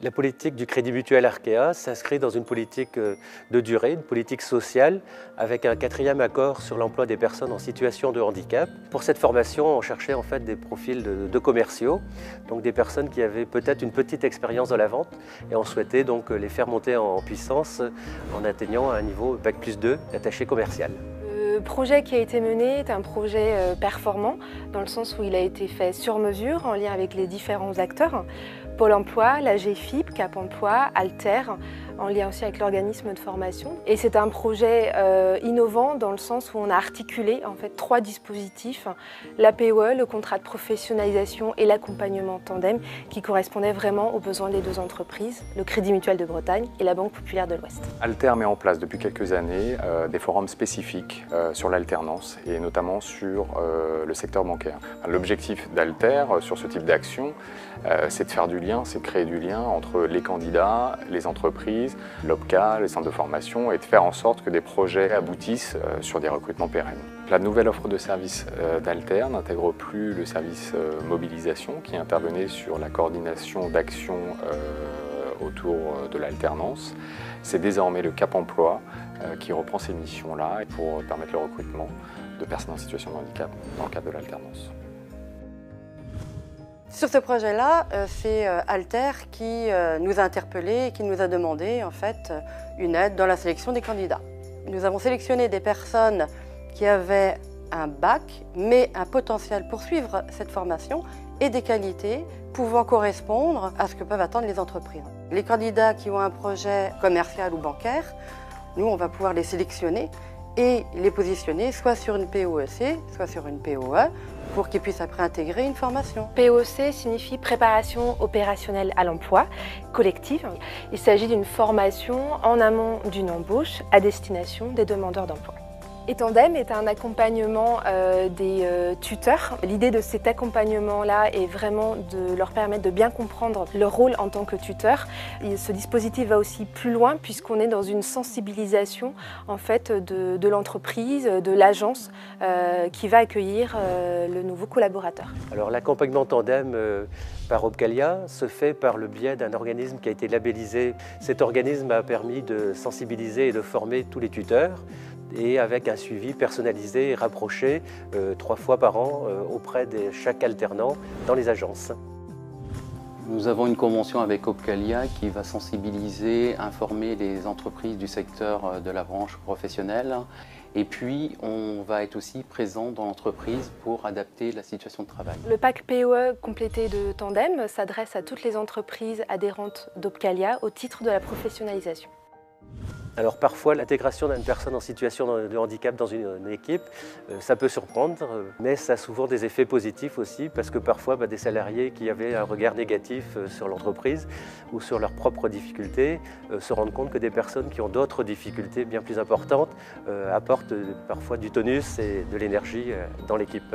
La politique du Crédit Mutuel Arkea s'inscrit dans une politique de durée, une politique sociale, avec un 4e accord sur l'emploi des personnes en situation de handicap. Pour cette formation, on cherchait en fait des profils de commerciaux, donc des personnes qui avaient peut-être une petite expérience dans la vente, et on souhaitait donc les faire monter en puissance en atteignant un niveau Bac+2 d'attaché commercial. Le projet qui a été mené est un projet performant, dans le sens où il a été fait sur mesure, en lien avec les différents acteurs. Pôle emploi, la GFIP, Cap Emploi, Alter, en lien aussi avec l'organisme de formation. Et c'est un projet innovant dans le sens où on a articulé en fait 3 dispositifs, l'APE, le contrat de professionnalisation et l'accompagnement tandem, qui correspondaient vraiment aux besoins des 2 entreprises, le Crédit Mutuel de Bretagne et la Banque Populaire de l'Ouest. Alter met en place depuis quelques années des forums spécifiques sur l'alternance et notamment sur le secteur bancaire. L'objectif d'Alter sur ce type d'action, c'est de faire du lien, c'est de créer du lien entre les candidats, les entreprises, l'OPCA, les centres de formation et de faire en sorte que des projets aboutissent sur des recrutements pérennes. La nouvelle offre de service d'Alter n'intègre plus le service mobilisation qui intervenait sur la coordination d'actions autour de l'alternance. C'est désormais le Cap Emploi qui reprend ces missions-là pour permettre le recrutement de personnes en situation de handicap dans le cadre de l'alternance. Sur ce projet-là, c'est Alter qui nous a interpellés et qui nous a demandé en fait une aide dans la sélection des candidats. Nous avons sélectionné des personnes qui avaient un bac, mais un potentiel pour suivre cette formation et des qualités pouvant correspondre à ce que peuvent attendre les entreprises. Les candidats qui ont un projet commercial ou bancaire, nous on va pouvoir les sélectionner et les positionner soit sur une POEC, soit sur une POE, pour qu'ils puissent après intégrer une formation. POC signifie préparation opérationnelle à l'emploi collective. Il s'agit d'une formation en amont d'une embauche à destination des demandeurs d'emploi. Et Tandem est un accompagnement des tuteurs. L'idée de cet accompagnement-là est vraiment de leur permettre de bien comprendre leur rôle en tant que tuteur. Et ce dispositif va aussi plus loin puisqu'on est dans une sensibilisation en fait, de l'entreprise, de l'agence qui va accueillir le nouveau collaborateur. Alors l'accompagnement Tandem par Opcalia se fait par le biais d'un organisme qui a été labellisé. Cet organisme a permis de sensibiliser et de former tous les tuteurs, et avec un suivi personnalisé et rapproché 3 fois par an auprès de chaque alternant dans les agences. Nous avons une convention avec Opcalia qui va sensibiliser, informer les entreprises du secteur de la branche professionnelle. Et puis, on va être aussi présent dans l'entreprise pour adapter la situation de travail. Le pack POE complété de Tandem s'adresse à toutes les entreprises adhérentes d'Opcalia au titre de la professionnalisation. Alors parfois, l'intégration d'une personne en situation de handicap dans une équipe, ça peut surprendre, mais ça a souvent des effets positifs aussi, parce que parfois, des salariés qui avaient un regard négatif sur l'entreprise ou sur leurs propres difficultés se rendent compte que des personnes qui ont d'autres difficultés bien plus importantes apportent parfois du tonus et de l'énergie dans l'équipe.